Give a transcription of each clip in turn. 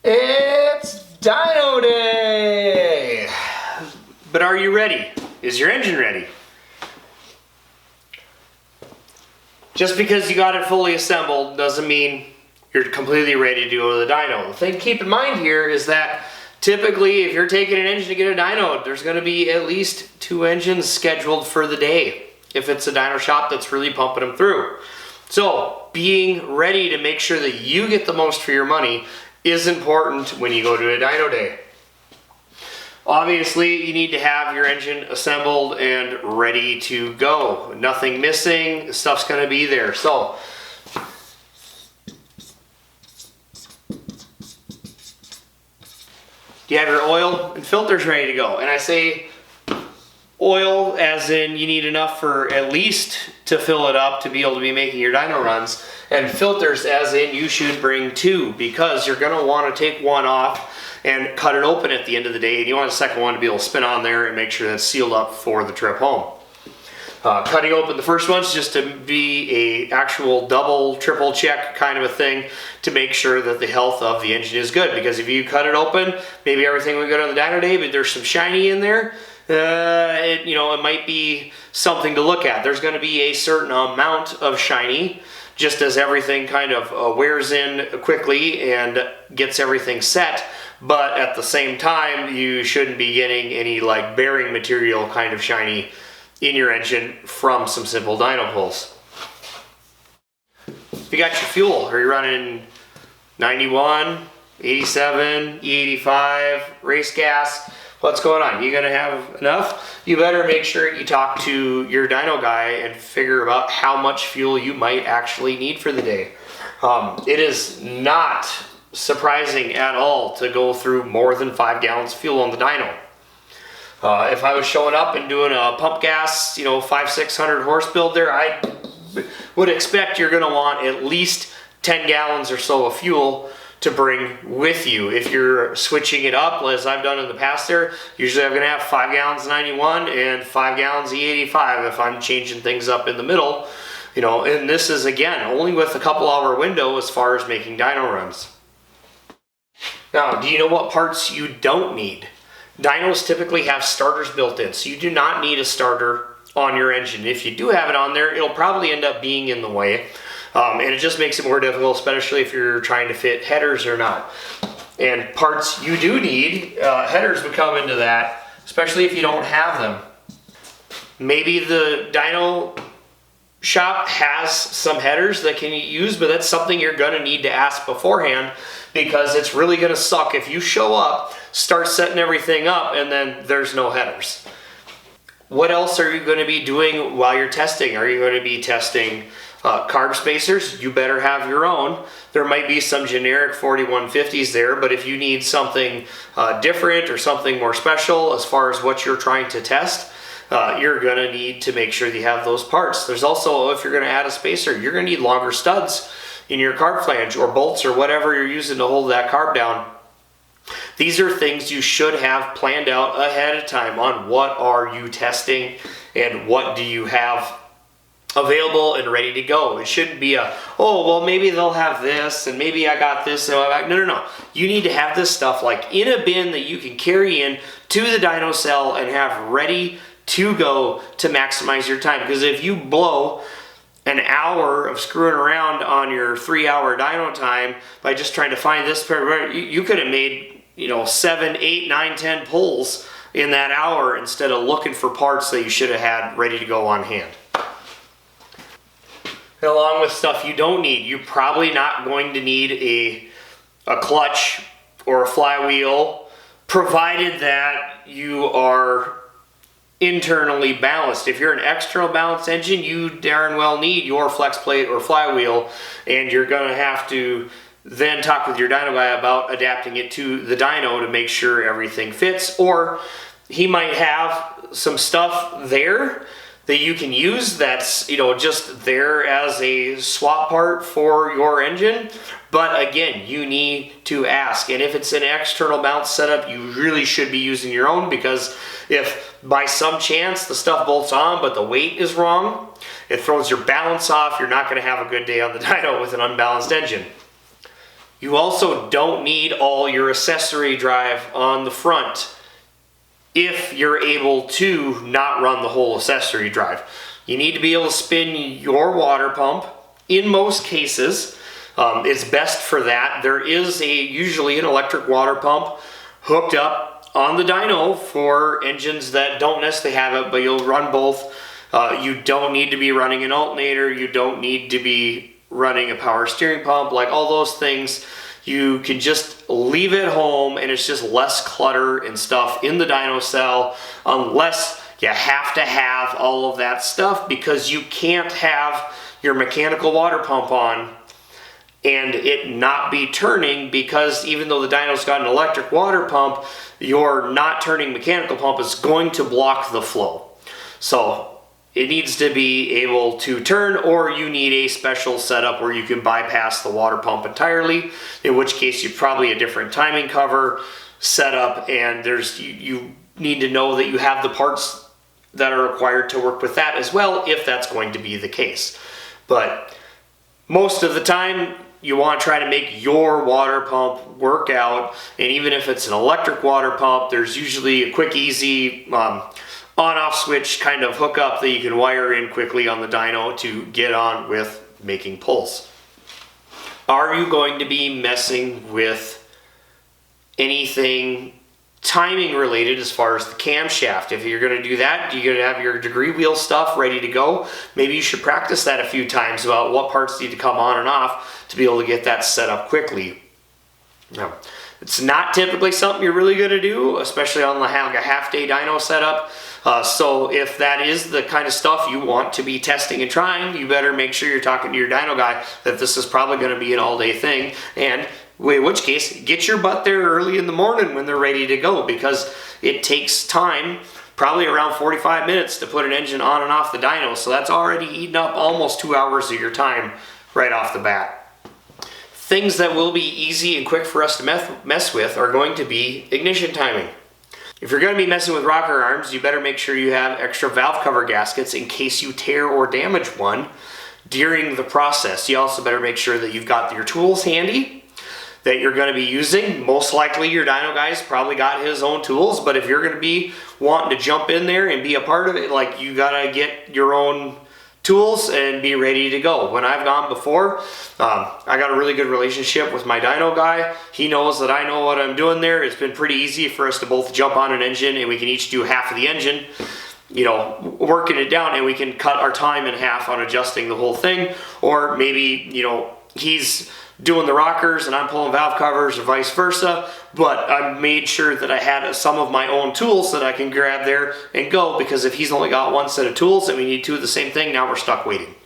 It's Dyno Day! But are you ready? Is your engine ready? Just because you got it fully assembled doesn't mean you're completely ready to go to the dyno. The thing to keep in mind here is that typically if you're taking an engine to get a dyno, there's going to be at least 2 engines scheduled for the day if it's a dyno shop that's really pumping them through. So being ready to make sure that you get the most for your money is important when you go to a dyno day. Obviously, you need to have your engine assembled and ready to go. Nothing missing, the stuff's going to be there. So, do you have your oil and filters ready to go? And I say oil as in you need enough for at least to fill it up to be able to be making your dyno runs, and filters as in you should bring 2, because you're going to want to take one off and cut it open at the end of the day, and you want the second one to be able to spin on there and make sure that's sealed up for the trip home. Cutting open the first one's just to be a actual double, triple check kind of a thing to make sure that the health of the engine is good, because if you cut it open, maybe everything would go on the dyno day, but there's some shiny in there, it might be something to look at. There's going to be a certain amount of shiny, just as everything kind of wears in quickly and gets everything set. But at the same time, you shouldn't be getting any like bearing material kind of shiny in your engine from some simple dyno pulls. If you got your fuel, are you running 91, 87, E85, race gas? What's going on? You gonna have enough? You better make sure you talk to your dyno guy and figure out how much fuel you might actually need for the day. It is not surprising at all to go through more than 5 gallons of fuel on the dyno. If I was showing up and doing a pump gas, 500-600 horse build there, I would expect you're going to want at least 10 gallons or so of fuel to bring with you. If you're switching it up, as I've done in the past there, usually I'm going to have 5 gallons 91 and 5 gallons E85 if I'm changing things up in the middle. And this is, again, only with a couple hour window as far as making dyno runs. Now, do you know what parts you don't need? Dynos typically have starters built in, so you do not need a starter on your engine. If you do have it on there, it'll probably end up being in the way, and it just makes it more difficult, especially if you're trying to fit headers or not. And parts you do need, headers would come into that, especially if you don't have them. Maybe the dyno shop has some headers that can use, but that's something you're going to need to ask beforehand, because it's really going to suck if you show up, start setting everything up, and then there's no headers. What else are you going to be doing while you're testing? Are you going to be testing carb spacers? You better have your own. There might be some generic 4150s there, but if you need something different or something more special as far as what you're trying to test, you're going to need to make sure that you have those parts. There's also, if you're going to add a spacer, you're going to need longer studs in your carb flange, or bolts, or whatever you're using to hold that carb down. These are things you should have planned out ahead of time on what are you testing and what do you have available and ready to go. It shouldn't be maybe they'll have this and maybe I got this. No. You need to have this stuff like in a bin that you can carry in to the dyno cell and have ready to go to maximize your time. Because if you blow an hour of screwing around on your 3-hour dyno time by just trying to find this pair, you could have made 7, 8, 9, 10 pulls in that hour instead of looking for parts that you should have had ready to go on hand. And along with stuff you don't need, you're probably not going to need a clutch or a flywheel, provided that you are internally balanced. If you're an external balanced engine, you darn well need your flex plate or flywheel, and you're going to have to then talk with your dyno guy about adapting it to the dyno to make sure everything fits. Or he might have some stuff there that you can use that's just there as a swap part for your engine. But again, you need to ask. And if it's an external balance setup, you really should be using your own, because if by some chance the stuff bolts on but the weight is wrong, it throws your balance off. You're not going to have a good day on the dyno with an unbalanced engine. You also don't need all your accessory drive on the front if you're able to not run the whole accessory drive. You need to be able to spin your water pump. In most cases, it's best for that. There is usually an electric water pump hooked up on the dyno for engines that don't necessarily have it, but you'll run both. You don't need to be running an alternator. You don't need to be running a power steering pump, like all those things. You can just leave it home, and it's just less clutter and stuff in the dyno cell, unless you have to have all of that stuff, because you can't have your mechanical water pump on and it not be turning, because even though the dyno's got an electric water pump, your not turning mechanical pump is going to block the flow. So it needs to be able to turn, or you need a special setup where you can bypass the water pump entirely, in which case you probably a different timing cover setup, and you need to know that you have the parts that are required to work with that as well, if that's going to be the case. But most of the time, you want to try to make your water pump work out, and even if it's an electric water pump, there's usually a quick, easy on-off switch kind of hookup that you can wire in quickly on the dyno to get on with making pulls. Are you going to be messing with anything timing related as far as the camshaft? If you're going to do that, you're going to have your degree wheel stuff ready to go. Maybe you should practice that a few times about what parts need to come on and off to be able to get that set up quickly. Now, it's not typically something you're really going to do, especially on like a half-day dyno setup. So if that is the kind of stuff you want to be testing and trying, you better make sure you're talking to your dyno guy that this is probably going to be an all-day thing. And in which case, get your butt there early in the morning when they're ready to go, because it takes time, probably around 45 minutes to put an engine on and off the dyno. So that's already eaten up almost 2 hours of your time right off the bat. Things that will be easy and quick for us to mess with are going to be ignition timing. If you're going to be messing with rocker arms, you better make sure you have extra valve cover gaskets in case you tear or damage one during the process. You also better make sure that you've got your tools handy that you're going to be using. Most likely your dyno guy's probably got his own tools, but if you're going to be wanting to jump in there and be a part of it, like, you got to get your own tools and be ready to go. When I've gone before, I got a really good relationship with my dyno guy. He knows that I know what I'm doing there. It's been pretty easy for us to both jump on an engine, and we can each do half of the engine, you know, working it down, and we can cut our time in half on adjusting the whole thing. Or maybe, you know, he's doing the rockers and I'm pulling valve covers, or vice versa, but I made sure that I had some of my own tools that I can grab there and go, because if he's only got one set of tools and we need two of the same thing, now we're stuck waiting.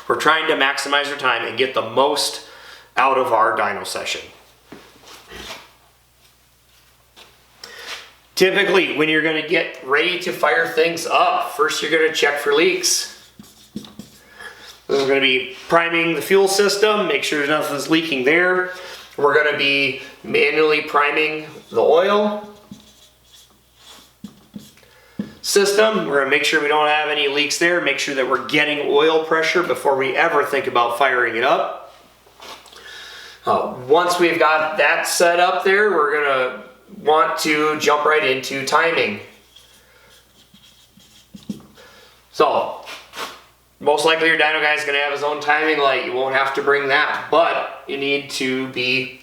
We're trying to maximize our time and get the most out of our dyno session. Typically, when you're going to get ready to fire things up, first you're going to check for leaks. We're going to be priming the fuel system, make sure nothing's leaking there. We're going to be manually priming the oil system. We're going to make sure we don't have any leaks there, make sure that we're getting oil pressure before we ever think about firing it up. Once we've got that set up there, we're going to want to jump right into timing. So, most likely your dyno guy is going to have his own timing light. You won't have to bring that, but you need to be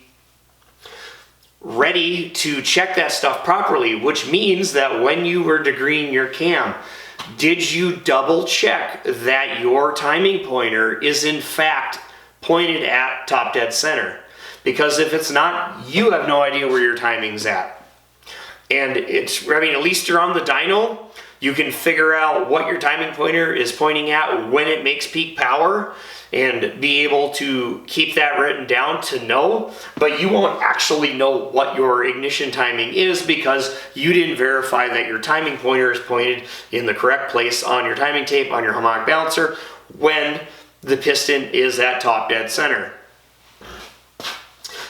ready to check that stuff properly, which means that when you were degreeing your cam, did you double check that your timing pointer is in fact pointed at top dead center? Because if it's not, you have no idea where your timing's at. And at least you're on the dyno, you can figure out what your timing pointer is pointing at when it makes peak power and be able to keep that written down to know, but you won't actually know what your ignition timing is because you didn't verify that your timing pointer is pointed in the correct place on your timing tape, on your harmonic balancer, when the piston is at top dead center.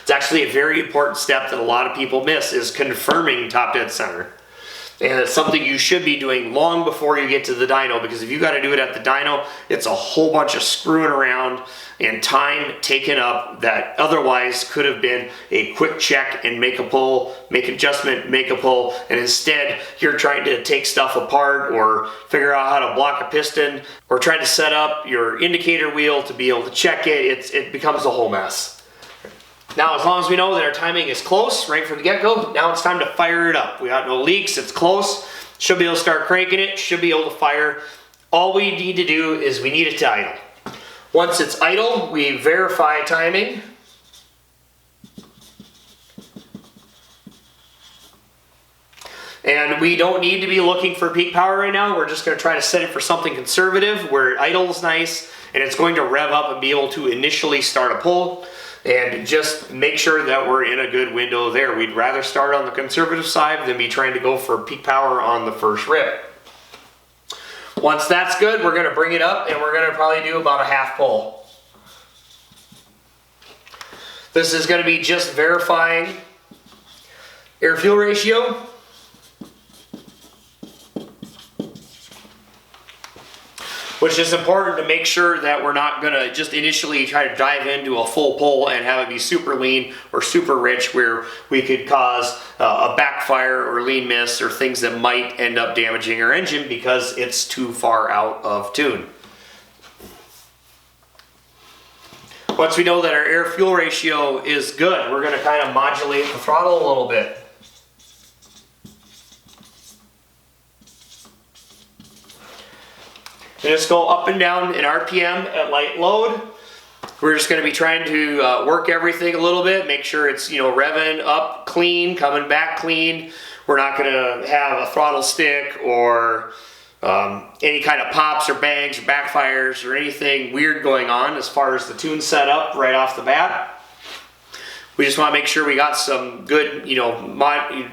It's actually a very important step that a lot of people miss, is confirming top dead center. And it's something you should be doing long before you get to the dyno, because if you got to do it at the dyno, it's a whole bunch of screwing around and time taken up that otherwise could have been a quick check and make a pull, make adjustment, make a pull, and instead you're trying to take stuff apart or figure out how to block a piston or trying to set up your indicator wheel to be able to check it. It becomes a whole mess. Now, as long as we know that our timing is close right from the get-go, now it's time to fire it up. We got no leaks, it's close, should be able to start cranking it, should be able to fire. All we need to do is we need it to idle. Once it's idle, we verify timing. And we don't need to be looking for peak power right now. We're just going to try to set it for something conservative where it idles nice and it's going to rev up and be able to initially start a pull. And just make sure that we're in a good window there. We'd rather start on the conservative side than be trying to go for peak power on the first rip. Once that's good, we're going to bring it up and we're going to probably do about a half pull. This is going to be just verifying air-fuel ratio. Which is important to make sure that we're not going to just initially try to dive into a full pull and have it be super lean or super rich where we could cause a backfire or lean miss or things that might end up damaging our engine because it's too far out of tune. Once we know that our air-fuel ratio is good, we're going to kind of modulate the throttle a little bit. And just go up and down in RPM at light load. We're just going to be trying to work everything a little bit, make sure it's, revving up clean, coming back clean. We're not going to have a throttle stick or any kind of pops or bangs or backfires or anything weird going on as far as the tune set up right off the bat. We just want to make sure we got some good,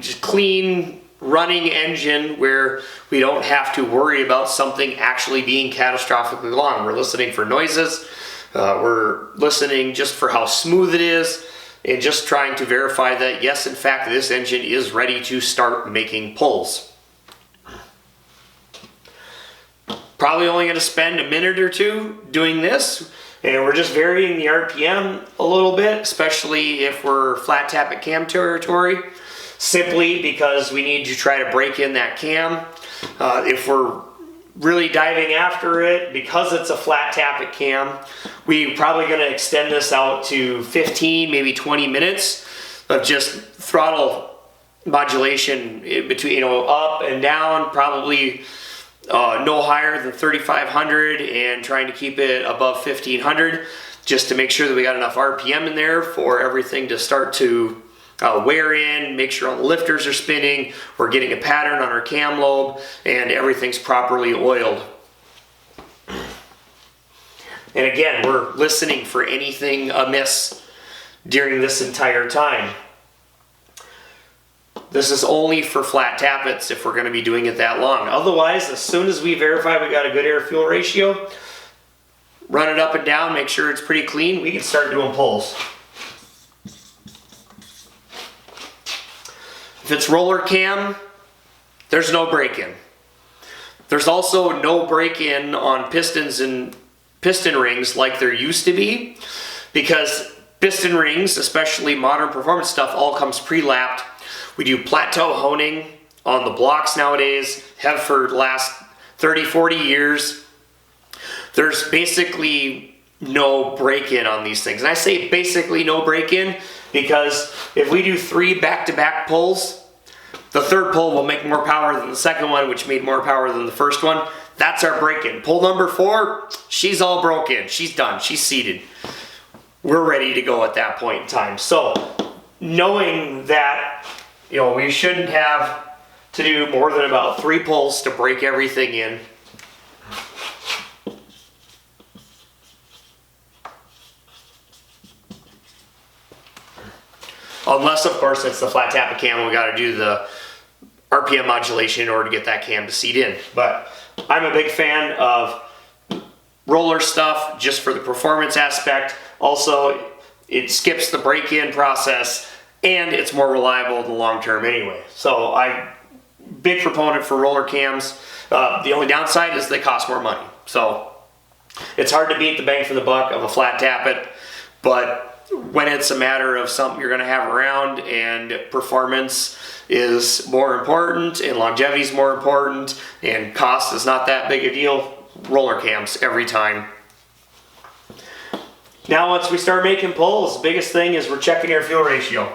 just clean running engine where we don't have to worry about something actually being catastrophically long. We're listening for noises, we're listening just for how smooth it is, and just trying to verify that yes, in fact, this engine is ready to start making pulls. Probably only going to spend a minute or two doing this, and we're just varying the RPM a little bit, especially if we're flat tap at cam territory. Simply because we need to try to break in that cam. If we're really diving after it, because it's a flat tap at cam, we're probably going to extend this out to 15, maybe 20 minutes of just throttle modulation between, up and down, probably no higher than 3,500 and trying to keep it above 1,500 just to make sure that we got enough RPM in there for everything to start to wear in, make sure all the lifters are spinning, we're getting a pattern on our cam lobe, and everything's properly oiled. And again, we're listening for anything amiss during this entire time. This is only for flat tappets if we're going to be doing it that long. Otherwise, as soon as we verify we got a good air-fuel ratio, run it up and down, make sure it's pretty clean, we can start doing pulls. If it's roller cam, there's no break-in. There's also no break-in on pistons and piston rings like there used to be, because piston rings, especially modern performance stuff, all comes pre-lapped. We do plateau honing on the blocks nowadays, have for the last 30, 40 years. There's basically no break-in on these things. And I say basically no break-in because if we do 3 back-to-back pulls, the third pull will make more power than the second one, which made more power than the first one. That's our break-in. Pull number 4, she's all broken. She's done. She's seated. We're ready to go at that point in time. So knowing that, we shouldn't have to do more than about 3 pulls to break everything in. Unless, of course, it's the flat tap cam and we got to do the RPM modulation in order to get that cam to seat in. But I'm a big fan of roller stuff just for the performance aspect. Also, it skips the break-in process and it's more reliable in the long term anyway. So I big proponent for roller cams. The only downside is they cost more money. So it's hard to beat the bang for the buck of a flat tappet, but when it's a matter of something you're going to have around and performance is more important and longevity is more important and cost is not that big a deal, roller cams every time. Now once we start making pulls, the biggest thing is we're checking air fuel ratio.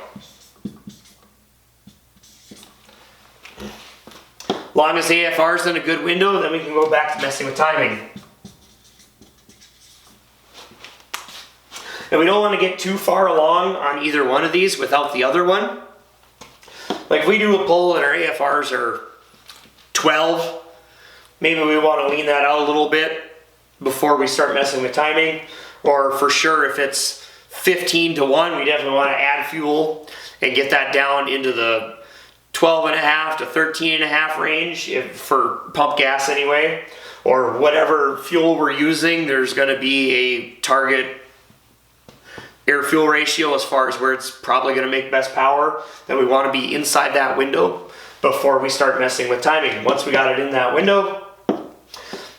Long as AFR is in a good window, then we can go back to messing with timing. And we don't want to get too far along on either one of these without the other one. Like if we do a pull and our AFRs are 12, maybe we want to lean that out a little bit before we start messing with timing. Or for sure, if it's 15 to 1, we definitely want to add fuel and get that down into the 12.5 to 13.5 range for pump gas anyway. Or whatever fuel we're using, there's going to be a target air fuel ratio as far as where it's probably going to make best power. Then we want to be inside that window before we start messing with timing. Once we got it in that window,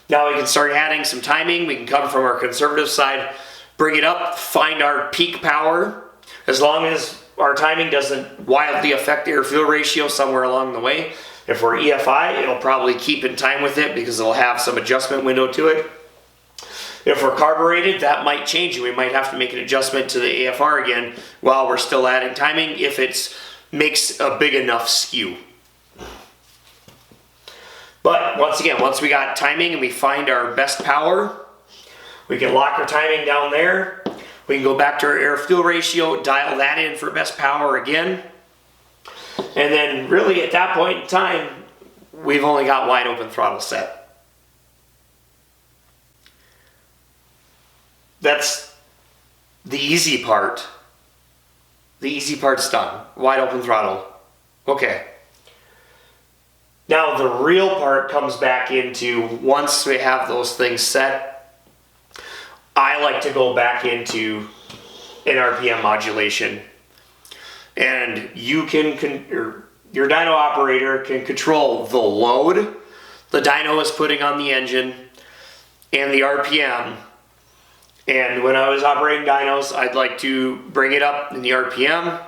now we can start adding some timing. We can come from our conservative side, bring it up, find our peak power. As long as our timing doesn't wildly affect the air fuel ratio somewhere along the way. If we're EFI, it'll probably keep in time with it because it'll have some adjustment window to it. If we're carbureted, that might change and we might have to make an adjustment to the AFR again while we're still adding timing if it makes a big enough skew. But once again, once we got timing and we find our best power, we can lock our timing down there. We can go back to our air fuel ratio, dial that in for best power again. And then really at that point in time, we've only got wide open throttle set. That's the easy part. The easy part's done. Wide open throttle. Okay. Now the real part comes back into once we have those things set, I like to go back into an RPM modulation. And you can, your dyno operator can control the load the dyno is putting on the engine and the RPM. And when I was operating dynos, I'd like to bring it up in the RPM,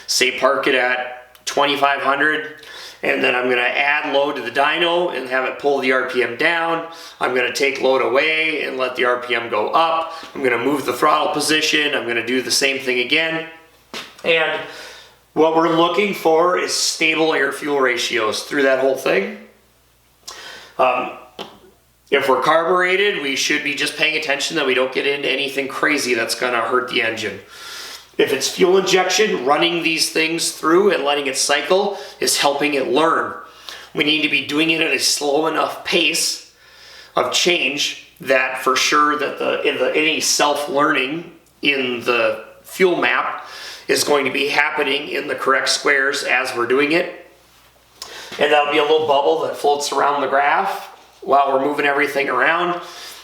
say park it at 2500, and then I'm going to add load to the dyno and have it pull the RPM down. I'm going to take load away and let the RPM go up. I'm going to move the throttle position. I'm going to do the same thing again. And what we're looking for is stable air fuel ratios through that whole thing. If we're carbureted, we should be just paying attention that we don't get into anything crazy that's going to hurt the engine. If it's fuel injection, running these things through and letting it cycle is helping it learn. We need to be doing it at a slow enough pace of change that for sure that any self-learning in the fuel map is going to be happening in the correct squares as we're doing it. And that'll be a little bubble that floats around the graph while we're moving everything around,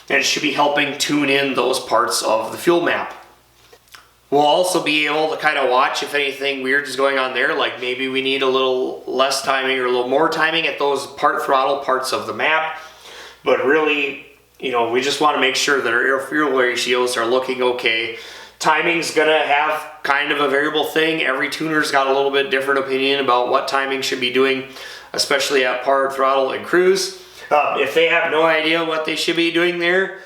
and it should be helping tune in those parts of the fuel map. We'll also be able to kind of watch if anything weird is going on there, like maybe we need a little less timing or a little more timing at those part throttle parts of the map. But really, you know, we just want to make sure that our air fuel ratios are looking okay. Timing's gonna have kind of a variable thing. Every tuner's got a little bit different opinion about what timing should be doing, especially at part throttle and cruise. If they have no idea what they should be doing there,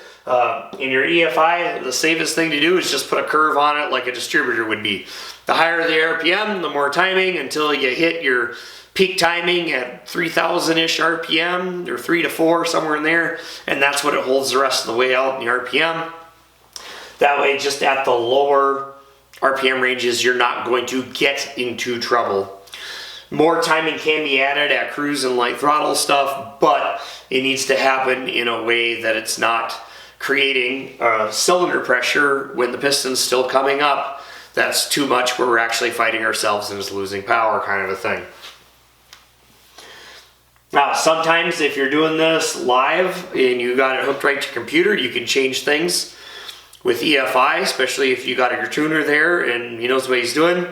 in your EFI, the safest thing to do is just put a curve on it like a distributor would be. The higher the RPM, the more timing until you hit your peak timing at 3,000-ish RPM, or 3 to 4, somewhere in there, and that's what it holds the rest of the way out in the RPM. That way, just at the lower RPM ranges, you're not going to get into trouble. More timing can be added at cruise and light throttle stuff, but it needs to happen in a way that it's not creating cylinder pressure when the piston's still coming up. That's too much where we're actually fighting ourselves and just losing power, kind of a thing. Now, sometimes if you're doing this live and you got it hooked right to your computer, you can change things with EFI, especially if you got your tuner there and he knows what he's doing.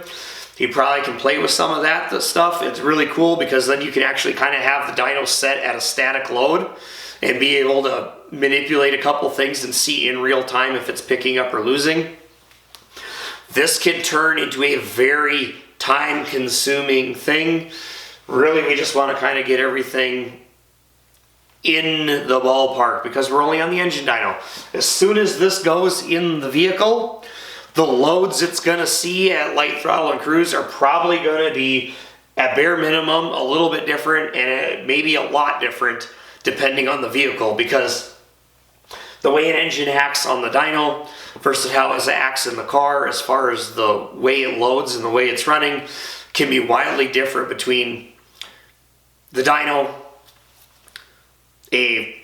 You probably can play with some of that stuff. It's really cool because then you can actually kind of have the dyno set at a static load and be able to manipulate a couple things and see in real time if it's picking up or losing. This can turn into a very time-consuming thing. Really, we just want to kind of get everything in the ballpark because we're only on the engine dyno. As soon as this goes in the vehicle, the loads it's going to see at light throttle and cruise are probably going to be, at bare minimum, a little bit different and maybe a lot different depending on the vehicle, because the way an engine acts on the dyno versus how it acts in the car as far as the way it loads and the way it's running can be wildly different between the dyno, a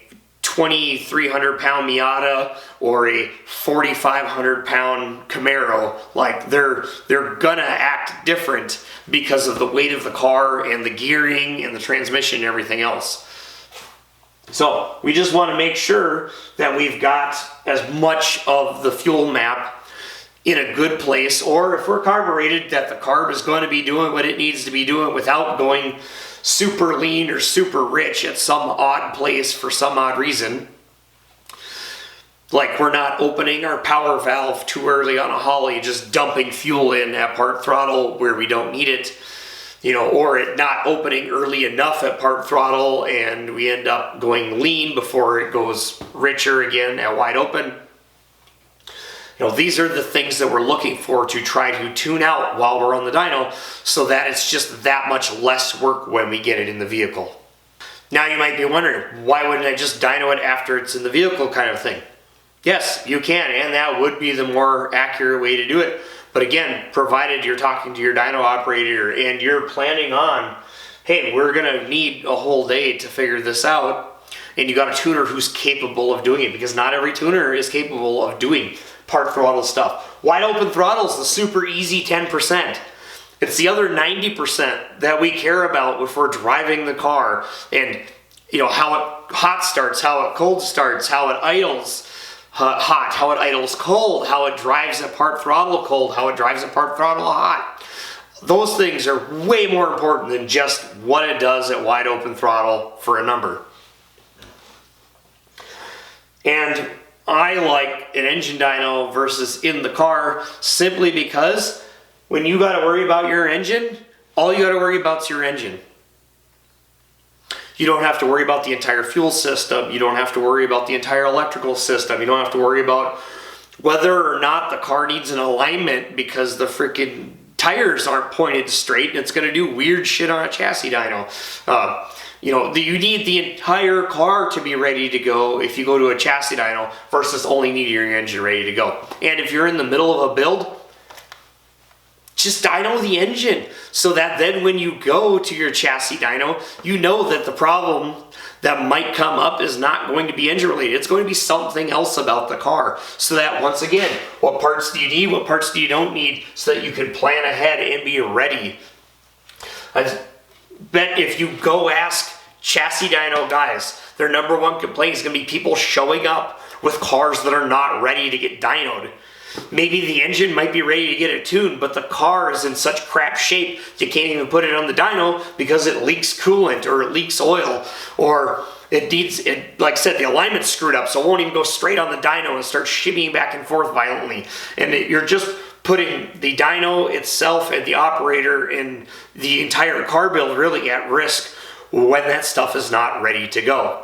2,300 pound Miata or a 4,500 pound Camaro. Like they're gonna act different because of the weight of the car and the gearing and the transmission and everything else. So we just want to make sure that we've got as much of the fuel map in a good place, or if we're carbureted, that the carb is going to be doing what it needs to be doing without going super lean or super rich at some odd place for some odd reason. Like we're not opening our power valve too early on a Holly, just dumping fuel in at part throttle where we don't need it, you know, or it not opening early enough at part throttle and we end up going lean before it goes richer again at wide open. You know, these are the things that we're looking for to try to tune out while we're on the dyno so that it's just that much less work when we get it in the vehicle. Now you might be wondering, why wouldn't I just dyno it after it's in the vehicle kind of thing? Yes, you can, and that would be the more accurate way to do it. But again, provided you're talking to your dyno operator and you're planning on, hey, we're gonna need a whole day to figure this out, and you got a tuner who's capable of doing it, because not every tuner is capable of doing part throttle stuff. Wide open throttle is the super easy 10%. It's the other 90% that we care about if we're driving the car, and you know how it hot starts, how it cold starts, how it idles hot, how it idles cold, how it drives at part throttle cold, how it drives at part throttle hot. Those things are way more important than just what it does at wide open throttle for a number. And I like an engine dyno versus in the car simply because when you got to worry about your engine, all you got to worry about is your engine. You don't have to worry about the entire fuel system. You don't have to worry about the entire electrical system. You don't have to worry about whether or not the car needs an alignment because the freaking tires aren't pointed straight and it's going to do weird shit on a chassis dyno. You know, you need the entire car to be ready to go if you go to a chassis dyno versus only needing your engine ready to go. And if you're in the middle of a build, just dyno the engine so that then when you go to your chassis dyno, you know that the problem that might come up is not going to be engine related. It's going to be something else about the car. So that once again, what parts do you need, what parts do you don't need, so that you can plan ahead and be ready. I bet if you go ask chassis dyno guys, their number one complaint is going to be people showing up with cars that are not ready to get dynoed. Maybe the engine might be ready to get it tuned, but the car is in such crap shape you can't even put it on the dyno because it leaks coolant or it leaks oil, or it needs, like I said, the alignment's screwed up, so it won't even go straight on the dyno and start shimmying back and forth violently. And you're just putting the dyno itself and the operator and the entire car build really at risk when that stuff is not ready to go.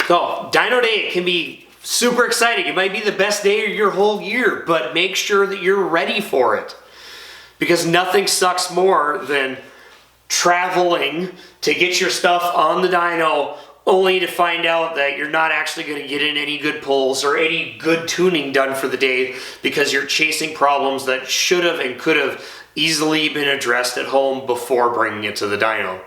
So, dyno day can be super exciting. It might be the best day of your whole year, but make sure that you're ready for it. Because nothing sucks more than traveling to get your stuff on the dyno only to find out that you're not actually going to get in any good pulls or any good tuning done for the day because you're chasing problems that should have and could have easily been addressed at home before bringing it to the dyno.